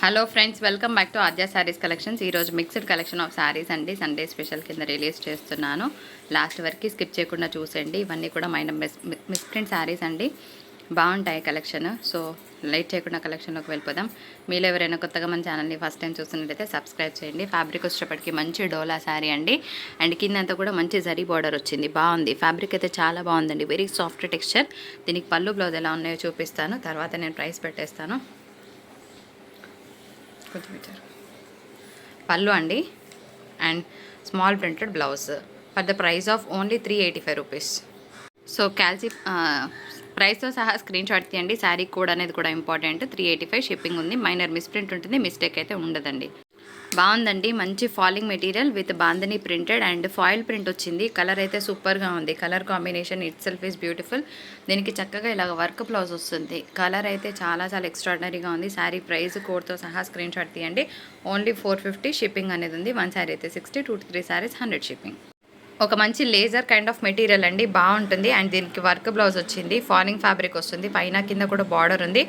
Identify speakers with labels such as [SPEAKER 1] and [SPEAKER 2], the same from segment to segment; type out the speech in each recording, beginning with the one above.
[SPEAKER 1] Hello friends, welcome back to Aadya saris collections. ఈరోజు mixed collection of saris అండి. Sunday special కింద release చేస్తున్నాను. Last వరకు స్కిప్ చేయకుండా చూసేయండి. ఇవన్నీ కూడా మైండ్ మిస్ప్రింట్ శారీస్ అండి. బాగుంటాయి కలెక్షన్. సో లైట్ చేయకుండా కలెక్షన్లోకి వెళ్ళిపోదాం. మీరు ఎవరైనా కొత్తగా మన ఛానల్ని ఫస్ట్ టైం చూస్తున్నట్టయితే సబ్స్క్రైబ్ చేయండి. ఫ్యాబ్రిక్ వచ్చేటప్పటికి మంచి డోలా శారీ అండి. అండ్ కిందంతా కూడా మంచి జరీ బార్డర్ వచ్చింది. బాగుంది. ఫ్యాబ్రిక్ అయితే చాలా బాగుందండి. Very soft texture. దీనికి పళ్ళు బ్లౌజ్ ఎలా ఉన్నాయో చూపిస్తాను. తర్వాత నేను ప్రైస్ పెట్టేస్తాను. పళ్ళు అండి and small printed blouse for the price of only 385 rupees. So ప్రైస్తో సహా స్క్రీన్ షాట్ తీయండి. శారీ కోడ్ అనేది కూడా ఇంపార్టెంట్. 385 షిప్పింగ్ ఉంది. మైనర్ మిస్ప్రింట్ ఉంటుంది. మిస్టేక్ అయితే ఉండదండి. బాగుందండి. మంచి falling material with bandhani printed and foil print వచ్చింది. కలర్ అయితే సూపర్గా ఉంది. Colour combination itself is beautiful. దీనికి చక్కగా ఇలాగ వర్క్ బ్లౌజ్ వస్తుంది. కలర్ అయితే చాలా ఎక్స్ట్రాడినరీగా ఉంది. శారీ ప్రైస్ కోడ్తో సహా స్క్రీన్ షాట్ తీయండి. ఓన్లీ 450 షిప్పింగ్ అనేది ఉంది. 1 శారీ అయితే 60, 2 to 3 శారీస్ 100 షిప్పింగ్. ఒక మంచి లేజర్ కైండ్ ఆఫ్ మెటీరియల్ అండి. బాగుంటుంది. అండ్ దీనికి వర్క్ బ్లౌజ్ వచ్చింది. ఫాలింగ్ ఫ్యాబ్రిక్ వస్తుంది. పైన కింద కూడా బార్డర్ ఉంది.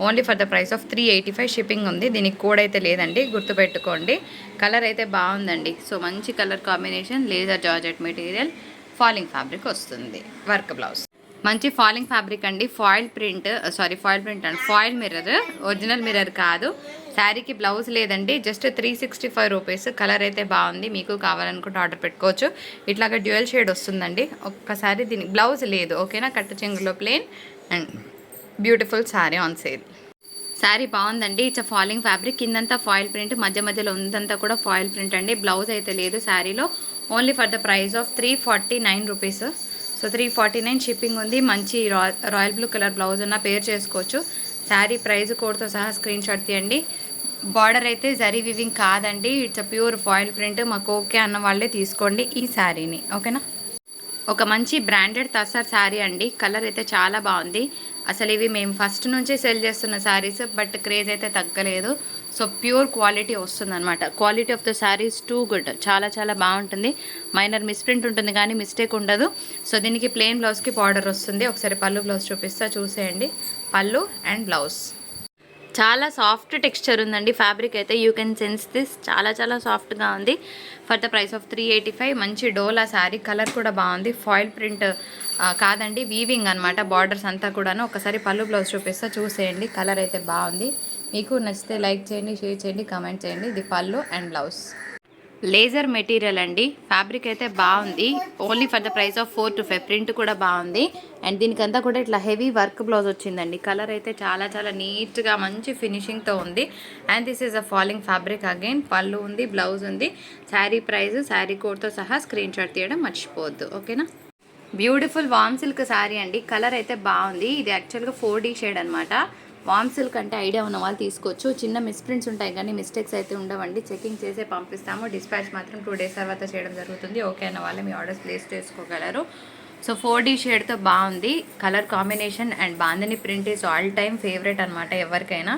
[SPEAKER 1] Only for the price of 385 shipping ఉంది. దీనికి కోడ్ అయితే లేదండి, గుర్తుపెట్టుకోండి. కలర్ అయితే బాగుందండి. సో మంచి colour combination, laser georgette material, falling fabric వస్తుంది. వర్క్ బ్లౌజ్ మంచి ఫాలింగ్ ఫ్యాబ్రిక్ అండి. Foil print and foil mirror, original mirror కాదు. శారీకి బ్లౌజ్ లేదండి. Just 365 rupees. కలర్ అయితే బాగుంది. మీకు కావాలనుకుంటే ఆర్డర్ పెట్టుకోవచ్చు. ఇట్లాగా డ్యూయల్ షేడ్ వస్తుందండి. ఒక్కసారి దీనికి బ్లౌజ్ లేదు. ఓకేనా. కట్టు చెంగులో plain and beautiful sari on sale. Sari బాగుందండి. It's falling fabric. కిందంతా ఫాయిల్ ప్రింట్, మధ్యలో ఉందంతా కూడా ఫాయిల్ ప్రింట్ అండి. బ్లౌజ్ అయితే లేదు శారీలో. Only for the price of 349 rupees. So 349 shipping ఉంది. మంచి రాయల్ బ్లూ కలర్ బ్లౌజ్ ఉన్న పేర్ చేసుకోవచ్చు. శారీ ప్రైస్ కోడ్తో సహా స్క్రీన్ షాట్ తీయండి. బార్డర్ అయితే జరీ వివింగ్ కాదండి. It's pure foil print. మాకు ఓకే అన్న వాళ్ళే తీసుకోండి ఈ శారీని. ఓకేనా. ఒక మంచి బ్రాండెడ్ తస్సర్ శారీ అండి. కలర్ అయితే చాలా బాగుంది. అసలు ఇవి మేము ఫస్ట్ నుంచే సెల్ చేస్తున్న శారీస్, బట్ క్రేజ్ అయితే తగ్గలేదు. సో ప్యూర్ క్వాలిటీ వస్తుందన్నమాట. Quality of the saris too good. చాలా బాగుంటుంది. మైనర్ మిస్ప్రింట్ ఉంటుంది కానీ మిస్టేక్ ఉండదు. సో దీనికి ప్లెయిన్ బ్లౌజ్కి బార్డర్ వస్తుంది. ఒకసారి పళ్ళు బ్లౌజ్ చూపిస్తా, చూసేయండి. పళ్ళు అండ్ బ్లౌజ్ చాలా సాఫ్ట్ టెక్స్చర్ ఉందండి. ఫ్యాబ్రిక్ అయితే యూ కెన్ సెన్స్ దిస్. చాలా సాఫ్ట్గా ఉంది. For the price of 385. మంచి డోలా శారీ. కలర్ కూడా బాగుంది. ఫాయిల్ ప్రింట్ కాదండి, వీవింగ్ అనమాట. బార్డర్స్ అంతా కూడాను. ఒకసారి పళ్ళు బ్లౌజ్ చూపిస్తా, చూసేయండి. కలర్ అయితే బాగుంది. మీకు నచ్చితే లైక్ చేయండి, షేర్ చేయండి, కామెంట్ చేయండి. ఇది పళ్ళు అండ్ బ్లౌజ్. లేజర్ మెటీరియల్ అండి. ఫ్యాబ్రిక్ అయితే బాగుంది. Only for the price of 425. Print కూడా బాగుంది. అండ్ దీనికంతా కూడా ఇట్లా హెవీ వర్క్ బ్లౌజ్ వచ్చిందండి. కలర్ అయితే చాలా నీట్గా మంచి ఫినిషింగ్తో ఉంది. And this is a falling fabric again. పళ్ళు ఉంది, బ్లౌజ్ ఉంది. శారీ ప్రైస్, శారీ కోడ్తో సహా స్క్రీన్ షాట్ తీయడం మర్చిపోవద్దు. ఓకేనా. బ్యూటిఫుల్ వామ్ సిల్క్ శారీ అండి. కలర్ అయితే బాగుంది. ఇది యాక్చువల్గా 4D షేడ్ అనమాట. వామ్ సిల్క్ అంటే ఐడియా ఉన్న వాళ్ళు తీసుకోవచ్చు. చిన్న మిస్ప్రింట్స్ ఉంటాయి కానీ మిస్టేక్స్ అయితే ఉండవండి. చెకింగ్ చేసే పంపిస్తాము. డిస్పాచ్ మాత్రం 2 days తర్వాత చేయడం జరుగుతుంది. ఓకే అన్న వాళ్ళు మీ ఆర్డర్స్ ప్లేస్ చేసుకోగలరు. సో 4D షేడ్తో బాగుంది. Colour combination and bandhani print is all time favourite అనమాట ఎవరికైనా.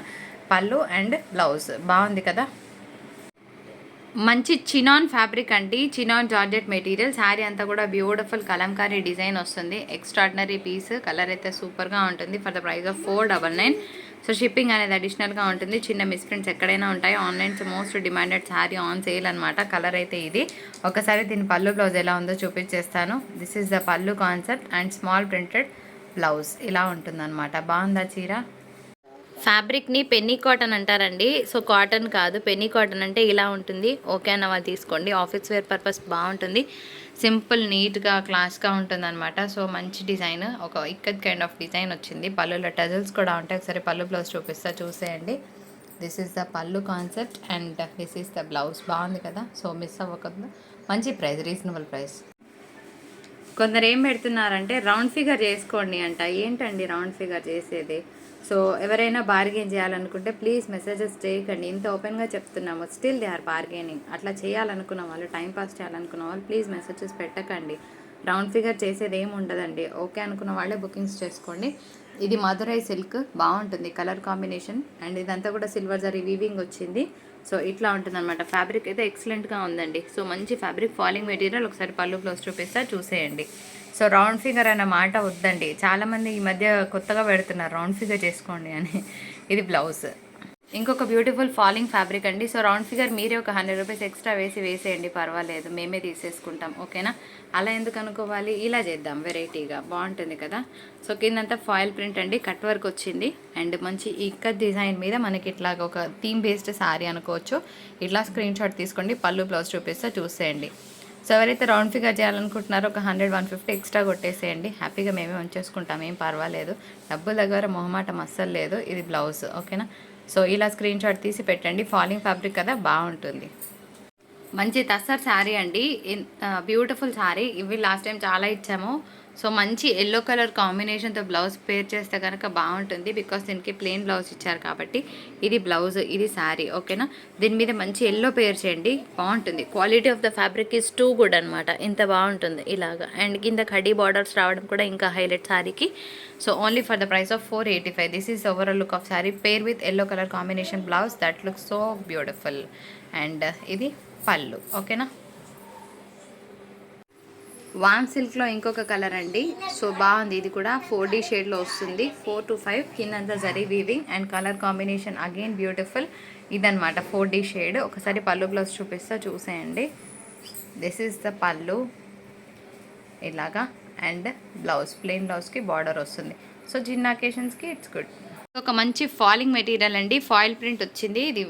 [SPEAKER 1] పళ్ళు అండ్ బ్లౌజ్ బాగుంది కదా. మంచి చినాన్ ఫ్యాబ్రిక్ అండి. Chinon georgette material. శారీ అంతా కూడా బ్యూటిఫుల్ కలంకారీ డిజైన్ వస్తుంది. Extraordinary piece. కలర్ అయితే సూపర్గా ఉంటుంది. For the price of 499. So shipping అనేది అడిషనల్గా ఉంటుంది. చిన్న మిస్ప్రింట్స్ ఎక్కడైనా ఉంటాయి. Online's most demanded sari on sale అనమాట. కలర్ అయితే ఇది. ఒకసారి దీని పళ్ళు బ్లౌజ్ ఎలా ఉందో చూపించేస్తాను. దిస్ ఈజ్ ద పళ్ళు concept and small printed blouse ఇలా ఉంటుందన్నమాట. బాగుందా చీర. ఫ్యాబ్రిక్ని పెన్నీ కాటన్ అంటారండి. సో కాటన్ కాదు, పెన్నీ కాటన్ అంటే ఇలా ఉంటుంది. ఓకే అన్న వాళ్ళు తీసుకోండి. ఆఫీస్ వేర్ పర్పస్ బాగుంటుంది. సింపుల్ నీట్గా క్లాస్గా ఉంటుంది అనమాట. సో మంచి డిజైన్, ఒక ఇక్కత్ కైండ్ ఆఫ్ డిజైన్ వచ్చింది. పళ్ళులో టజల్స్ కూడా ఉంటాయి. ఒకసారి పళ్ళు బ్లౌజ్ చూపిస్తా, చూసేయండి. దిస్ ఈజ్ ద పళ్ళు concept and this is the blouse. బాగుంది కదా. సో మిస్ అవ్వకుండా. మంచి ప్రైస్, రీజనబుల్ ప్రైస్. కొందరు ఏం పెడుతున్నారంటే రౌండ్ ఫిగర్ చేసుకోండి అంట. ఏంటండి రౌండ్ ఫిగర్ చేసేది. సో ఎవరైనా బార్గెన్ చేయాలనుకుంటే ప్లీజ్ మెసేజెస్ చేయకండి. ఇంత ఓపెన్గా చెప్తున్నాము. Still they are bargaining. అట్లా చేయాలనుకున్న వాళ్ళు, టైంపాస్ చేయాలనుకున్న వాళ్ళు ప్లీజ్ మెసేజెస్ పెట్టకండి. రౌండ్ ఫిగర్ చేసేది ఏమి ఉండదండి. ఓకే అనుకున్న వాళ్ళే బుకింగ్స్ చేసుకోండి. ఇది మధురై సిల్క్ బాగుంటుంది. కలర్ కాంబినేషన్ అండ్ ఇదంతా కూడా సిల్వర్ జరీ వీవింగ్ వచ్చింది. సో ఇట్లా ఉంటుంది అనమాట. ఫ్యాబ్రిక్ అయితే ఎక్సలెంట్గా ఉందండి. సో మంచి ఫ్యాబ్రిక్, ఫాలింగ్ మెటీరియల్. ఒకసారి పళ్ళు బ్లౌజ్ చూపిస్తా, చూసేయండి. సో రౌండ్ ఫిగర్ అన్న మాట వద్దండి. చాలామంది ఈ మధ్య కొత్తగా పెడుతున్నారు రౌండ్ ఫిగర్ చేసుకోండి అని. ఇది బ్లౌజ్. ఇంకొక బ్యూటిఫుల్ ఫాలింగ్ ఫ్యాబ్రిక్ అండి. సో రౌండ్ ఫిగర్ మీరే ఒక 100 రూపీస్ ఎక్స్ట్రా వేసేయండి, పర్వాలేదు, మేమే తీసేసుకుంటాం, ఓకేనా. అలా ఎందుకు అనుకోవాలి, ఇలా చేద్దాం, వెరైటీగా బాగుంటుంది కదా. సో కిందంతా ఫాయిల్ ప్రింట్ అండి, కట్ వర్క్ వచ్చింది అండ్ మంచి ఇక్కత్ డిజైన్ మీద మనకి ఇట్లాగ ఒక థీమ్ బేస్డ్ సారీ అనుకోవచ్చు. ఇట్లా స్క్రీన్ షాట్ తీసుకోండి, పళ్ళు బ్లౌజ్ చూపిస్తే చూసేయండి. సో ఎవరైతే రౌండ్ ఫిగర్ చేయాలనుకుంటున్నారో ఒక 100-150 ఎక్స్ట్రా కొట్టేసేయండి, హ్యాపీగా మేమే ఉంచేసుకుంటాం, ఏం పర్వాలేదు. డబ్బుల దగ్గర మొహమాటం అస్సలు లేదు. ఇది బ్లౌజ్, ఓకేనా. సో ఇలా స్క్రీన్ షాట్ తీసి పెట్టండి, ఫాలింగ్ ఫ్యాబ్రిక్ కదా, బాగుంటుంది. మంచి తస్సర్ శారీ అండి, బ్యూటిఫుల్ శారీ. ఇవి లాస్ట్ టైం చాలా ఇచ్చాము. సో మంచి ఎల్లో కలర్ కాంబినేషన్తో బ్లౌజ్ పేర్ చేస్తే కనుక బాగుంటుంది, బికాస్ దీనికి ప్లెయిన్ బ్లౌజ్ ఇచ్చారు కాబట్టి. ఇది బ్లౌజ్, ఇది శారీ, ఓకేనా. దీని మీద మంచి ఎల్లో పేర్ చేయండి, బాగుంటుంది. Quality of the fabric is too good అనమాట, ఇంత బాగుంటుంది ఇలాగా. అండ్ కింద కడీ బార్డర్స్ రావడం కూడా ఇంకా హైలైట్ శారీకి. So only for the price of 485. This is overall look of sari pair with yellow colour combination blouse that look so beautiful. And ఇది పళ్ళు, ఓకేనా. వాన్ సిల్క్లో ఇంకొక కలర్ అండి, సో బాగుంది. ఇది కూడా 4D షేడ్లో వస్తుంది, 4 to 5 కిందంతా zari weaving and colour combination again beautiful. ఇదనమాట 4D షేడ్. ఒకసారి పళ్ళు బ్లౌజ్ చూపిస్తా, చూసేయండి. దిస్ ఈజ్ ద పళ్ళు ఇలాగా, అండ్ బ్లౌజ్ ప్లెయిన్ బ్లౌజ్కి బార్డర్ వస్తుంది. సో చిన్న అకేషన్స్కి ఇట్స్ గుడ్. ఒక మంచి ఫాలింగ్ మెటీరియల్ అండి, ఫాయిల్ ప్రింట్ వచ్చింది. ఇది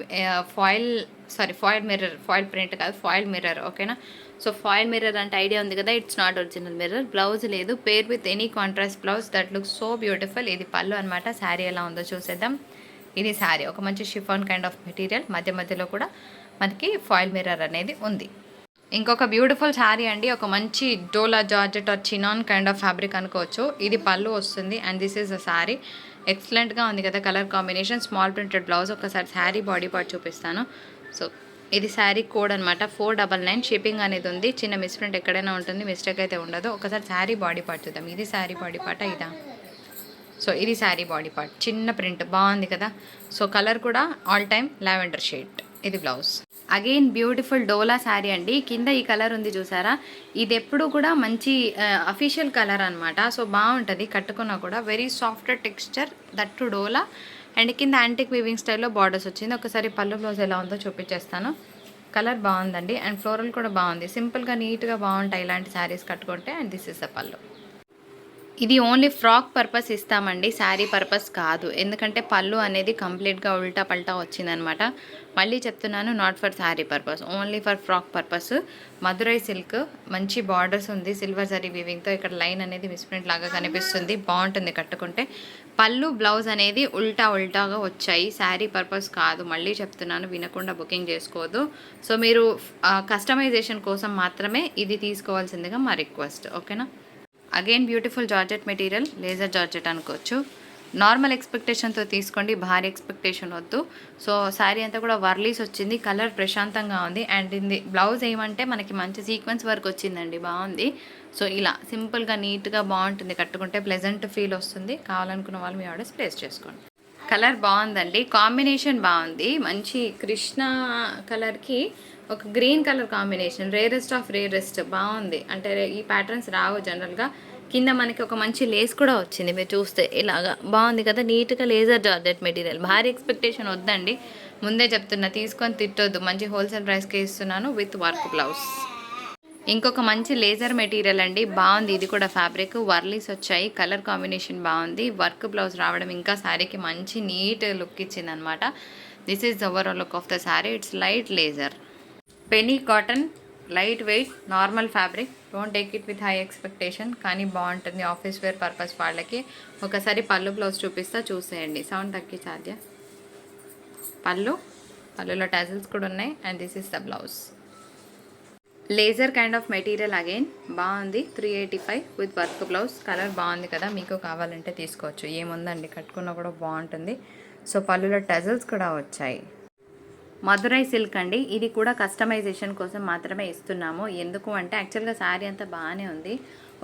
[SPEAKER 1] ఫాయిల్ మిర్రర్, ఫాయిల్ ప్రింట్ కాదు, ఫాయిల్ మిర్రర్, ఓకేనా. సో ఫాయిల్ మిర్రర్ అంటే ఐడియా ఉంది కదా, it's not original mirror. Blouse లేదు, pair with any contrast blouse that look so beautiful. ఇది పళ్ళు అనమాట. శారీ ఎలా ఉందో చూసేద్దాం. ఇది శారీ, ఒక మంచి షిఫాన్ కైండ్ ఆఫ్ మెటీరియల్, మధ్య మధ్యలో కూడా మనకి ఫాయిల్ మిర్రర్ అనేది ఉంది. ఇంకొక బ్యూటిఫుల్ శారీ అండి, ఒక మంచి dola georgette or chinon kind of fabric అనుకోవచ్చు. ఇది పళ్ళు వస్తుంది and this is a sari. ఎక్సలెంట్గా ఉంది కదా colour combination, small printed blouse. ఒకసారి శారీ బాడీ పార్ట్ చూపిస్తాను. సో ఇది శారీ కోడ్ అనమాట, 499. షిప్పింగ్ అనేది ఉంది, చిన్న మిస్ప్రింట్ ఎక్కడైనా ఉంటుంది, మిస్టేక్ అయితే ఉండదు. ఒకసారి శారీ బాడీ పార్ట్ చూద్దాం. ఇది శారీ బాడీ పార్ట్ ఇదా. సో ఇది శారీ బాడీ పార్ట్, చిన్న ప్రింట్ బాగుంది కదా. సో కలర్ కూడా ఆల్ టైమ్ లావెండర్ షేడ్. ఇది బ్లౌజ్. అగైన్ బ్యూటిఫుల్ డోలా శారీ అండి, కింద ఈ కలర్ ఉంది చూసారా, ఇది ఎప్పుడు కూడా మంచి అఫీషియల్ కలర్ అనమాట. సో బాగుంటుంది కట్టుకున్నా కూడా, very soft texture, that dola. And కింద యాంటిక్ వీవింగ్ స్టైల్లో బార్డర్స్ వచ్చింది. ఒకసారి పళ్ళు బ్లౌజ్ ఎలా ఉందో చూపించేస్తాను. కలర్ బాగుందండి అండ్ ఫ్లోరల్ కూడా బాగుంది, సింపుల్గా నీట్గా బాగుంటాయి ఇలాంటి శారీస్ కట్టుకుంటే. అండ్ దిస్ ఇస్ ద పళ్ళు. ఇది ఓన్లీ ఫ్రాక్ పర్పస్ ఇస్తామండి, శారీ పర్పస్ కాదు, ఎందుకంటే పళ్ళు అనేది కంప్లీట్గా ఉల్టా పల్టా వచ్చిందనమాట. మళ్ళీ చెప్తున్నాను, not for sari purpose, only for frock purpose. Madurai silk, మంచి బార్డర్స్ ఉంది సిల్వర్ జరీ వీవింగ్తో. ఇక్కడ లైన్ అనేది మిస్ప్రింట్ లాగా కనిపిస్తుంది, బాగుంటుంది కట్టుకుంటే. పళ్ళు బ్లౌజ్ అనేది ఉల్టాగా వచ్చాయి, శారీ పర్పస్ కాదు. మళ్ళీ చెప్తున్నాను, వినకుండా బుకింగ్ చేసుకోవద్దు. సో మీరు కస్టమైజేషన్ కోసం మాత్రమే ఇది తీసుకోవాల్సిందిగా మా రిక్వెస్ట్, ఓకేనా. Again beautiful georgette material, laser georgette అనుకోవచ్చు. నార్మల్ ఎక్స్పెక్టేషన్తో తీసుకోండి, భారీ ఎక్స్పెక్టేషన్ వద్దు. సో శారీ అంతా కూడా వర్లీస్ వచ్చింది, కలర్ ప్రశాంతంగా ఉంది. అండ్ ఇది బ్లౌజ్ ఏమంటే మనకి మంచి సీక్వెన్స్ వర్క్ వచ్చిందండి, బాగుంది. సో ఇలా సింపుల్గా నీట్గా బాగుంటుంది కట్టుకుంటే, ప్లెజెంట్ ఫీల్ వస్తుంది. కావాలనుకున్న వాళ్ళు మీ ఆర్డర్స్ ప్లేస్ చేసుకోండి. కలర్ బాగుందండి, కాంబినేషన్ బాగుంది. మంచి కృష్ణ కలర్కి ఒక green colour combination, rarest of rarest, బాగుంది. అంటే ఈ ప్యాటర్న్స్ రావు జనరల్గా. కింద మనకి ఒక మంచి లేస్ కూడా వచ్చింది, మీరు చూస్తే ఇలాగా బాగుంది కదా, నీట్గా లేజర్ జార్జెట్ మెటీరియల్. భారీ ఎక్స్పెక్టేషన్ వద్దండి, ముందే చెప్తున్నా, తీసుకొని తిట్టొద్దు. మంచి హోల్సేల్ ప్రైస్కి ఇస్తున్నాను విత్ వర్క్ బ్లౌజ్. ఇంకొక మంచి లేజర్ మెటీరియల్ అండి, బాగుంది. ఇది కూడా ఫ్యాబ్రిక్ వర్లీస్ వచ్చాయి, కలర్ కాంబినేషన్ బాగుంది. వర్క్ బ్లౌజ్ రావడం ఇంకా శారీకి మంచి నీట్ లుక్ ఇచ్చింది అనమాట. This is overall look of the sari. It's light laser, penny cotton, light weight, normal fabric. Don't take it with high expectation, కానీ బాగుంటుంది ఆఫీస్ వేర్ పర్పస్ వాళ్ళకి. ఒకసారి పళ్ళు బ్లౌజ్ చూపిస్తా, చూసేయండి. సౌండ్ తగ్గి సాధ్య. పళ్ళులో టాజిల్స్ కూడా ఉన్నాయి. And this is the blouse. Laser kind of material, again బాగుంది. 385 విత్ వర్క్ బ్లౌజ్. కలర్ బాగుంది కదా, మీకు కావాలంటే తీసుకోవచ్చు, ఏముందండి కట్టుకున్నా కూడా బాగుంటుంది. సో పళ్ళులో టాజిల్స్ కూడా వచ్చాయి. మధురై సిల్క్ అండి, ఇది కూడా కస్టమైజేషన్ కోసం మాత్రమే ఇస్తున్నాము. ఎందుకు అంటే యాక్చువల్గా శారీ అంతా బాగానే ఉంది.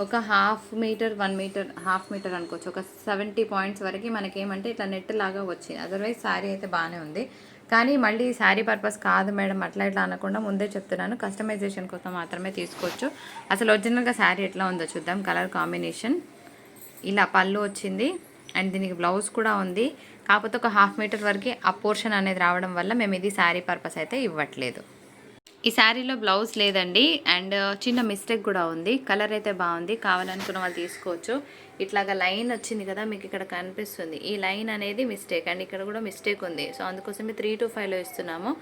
[SPEAKER 1] ఒక 1/2 మీటర్ 1 మీటర్ 1/2 మీటర్ అనుకోవచ్చు, ఒక 70 పాయింట్స్ వరకు మనకేమంటే ఇట్లా నెట్ లాగా వచ్చింది. అదర్వైజ్ శారీ అయితే బాగానే ఉంది. కానీ మళ్ళీ శారీ పర్పస్ కాదు మేడం అట్లా ఇట్లా అనకుండా ముందే చెప్తున్నాను, కస్టమైజేషన్ కోసం మాత్రమే తీసుకోవచ్చు. అసలు ఒరిజినల్గా శారీ ఎట్లా ఉందో చూద్దాం. కలర్ కాంబినేషన్ ఇలా పళ్ళు వచ్చింది అండ్ దీనికి బ్లౌజ్ కూడా ఉంది. కాకపోతే ఒక హాఫ్ మీటర్ వరకు ఆ పోర్షన్ అనేది రావడం వల్ల మేము ఇది శారీ పర్పస్ అయితే ఇవ్వట్లేదు. ఈ శారీలో బ్లౌజ్ లేదండి. అండ్ చిన్న మిస్టేక్ కూడా ఉంది. కలర్ అయితే బాగుంది, కావాలనుకున్న వాళ్ళు తీసుకోవచ్చు. ఇట్లాగా లైన్ వచ్చింది కదా, మీకు ఇక్కడ కనిపిస్తుంది. ఈ లైన్ అనేది మిస్టేక్ అండ్ ఇక్కడ కూడా మిస్టేక్ ఉంది. సో అందుకోసమే 325లో ఇస్తున్నాము.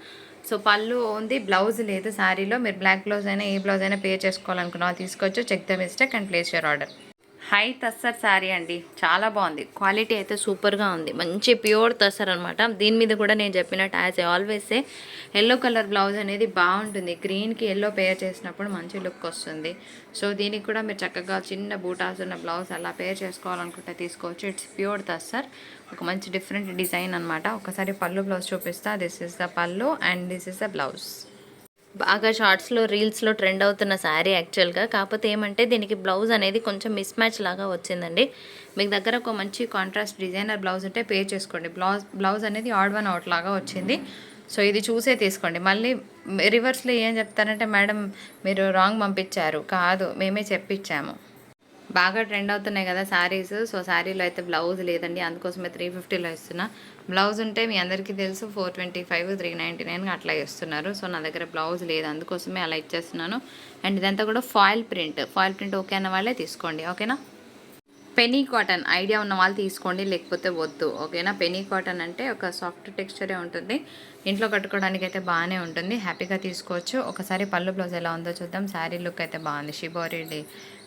[SPEAKER 1] సో పళ్ళు ఉంది, బ్లౌజ్ లేదు శారీలో. మీరు బ్లాక్ బ్లౌజ్ అయినా ఏ బ్లౌజ్ అయినా పే చేసుకోవాలనుకున్న వాళ్ళు తీసుకోవచ్చు. Check the mistake and place your order. High tussar sari అండి, చాలా బాగుంది. క్వాలిటీ అయితే సూపర్గా ఉంది. మంచి ప్యూర్ తస్సర్ అనమాట. దీని మీద కూడా నేను చెప్పినట్టు యాజ్ ఆల్వేసే ఎల్లో కలర్ బ్లౌజ్ అనేది బాగుంటుంది. గ్రీన్కి ఎల్లో పేర్ చేసినప్పుడు మంచి లుక్ వస్తుంది. సో దీనికి కూడా మీరు చక్కగా చిన్న బూటాస్ ఉన్న బ్లౌజ్ అలా పేర్ చేసుకోవాలనుకుంటే తీసుకోవచ్చు. ఇట్స్ ప్యూర్ తస్సర్, ఒక మంచి డిఫరెంట్ డిజైన్ అనమాట. ఒకసారి పళ్ళు బ్లౌజ్ చూపిస్తా. దిస్ ఇస్ ద పళ్ళు and this is the blouse. బాగా షార్ట్స్లో రీల్స్లో ట్రెండ్ అవుతున్న శారీ యాక్చువల్గా. కాకపోతే ఏమంటే దీనికి బ్లౌజ్ అనేది కొంచెం మిస్ మ్యాచ్ లాగా వచ్చిందండి. మీకు దగ్గర ఒక మంచి కాంట్రాస్ట్ డిజైనర్ బ్లౌజ్ ఉంటే పే చేసుకోండి. బ్లౌజ్ అనేది ఆడ్ వన్ అవుట్ లాగా వచ్చింది. సో ఇది చూసే తీసుకోండి. మళ్ళీ రివర్స్లో ఏం చెప్తారంటే, మేడం మీరు రాంగ్ పంపించారు. కాదు, మేమే చెప్పించాము. బాగా ట్రెండ్ అవుతున్నాయి కదా శారీస్. సో శారీలో అయితే బ్లౌజ్ లేదండి, అందుకోసమే 350లో ఇస్తున్నా. బ్లౌజ్ ఉంటే మీ అందరికీ తెలుసు 425, 399 అట్లా ఇస్తున్నారు. సో నా దగ్గర బ్లౌజ్ లేదు, అందుకోసమే అలా ఇచ్చేస్తున్నాను. అండ్ ఇదంతా కూడా ఫాయిల్ ప్రింట్ ఓకే అన్న వాళ్ళే తీసుకోండి, ఓకేనా. పెనీ కాటన్ ఐడియా ఉన్న వాళ్ళు తీసుకోండి, లేకపోతే వద్దు, ఓకేనా. పెనీ కాటన్ అంటే ఒక సాఫ్ట్ టెక్స్చరే ఉంటుంది, ఇంట్లో కట్టుకోవడానికి అయితే బాగానే ఉంటుంది, హ్యాపీగా తీసుకోవచ్చు. ఒకసారి పళ్ళు బ్లౌజ్ ఎలా ఉందో చూద్దాం. శారీ లుక్ అయితే బాగుంది, షిబోరి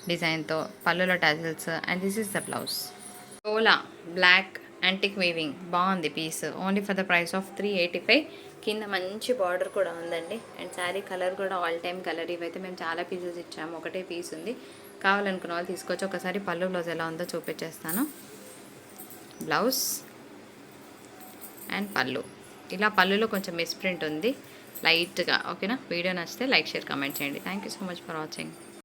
[SPEAKER 1] డిజైన్తో, పళ్ళులో tassels. And this is the blouse. ఓలా బ్లాక్ యాంటిక్ వీవింగ్, బాగుంది piece. Only for the price of 385. కింద మంచి బార్డర్ కూడా ఉందండి. అండ్ శారీ కలర్ కూడా ఆల్ టైమ్ కలర్. ఇవైతే మేము చాలా పీసెస్ ఇచ్చాము, ఒకటే పీస్ ఉంది. కావాలనుకున్న వాళ్ళు తీసుకోవచ్చు. ఒకసారి పళ్ళు బ్లౌజ్ ఎలా ఉందో చూపించేస్తాను. బ్లౌజ్ అండ్ పళ్ళు. ఇలా పళ్ళులో కొంచెం మిస్ప్రింట్ ఉంది లైట్గా, ఓకేనా. వీడియో నచ్చితే లైక్, షేర్, కామెంట్ చేయండి. Thank you so much for watching.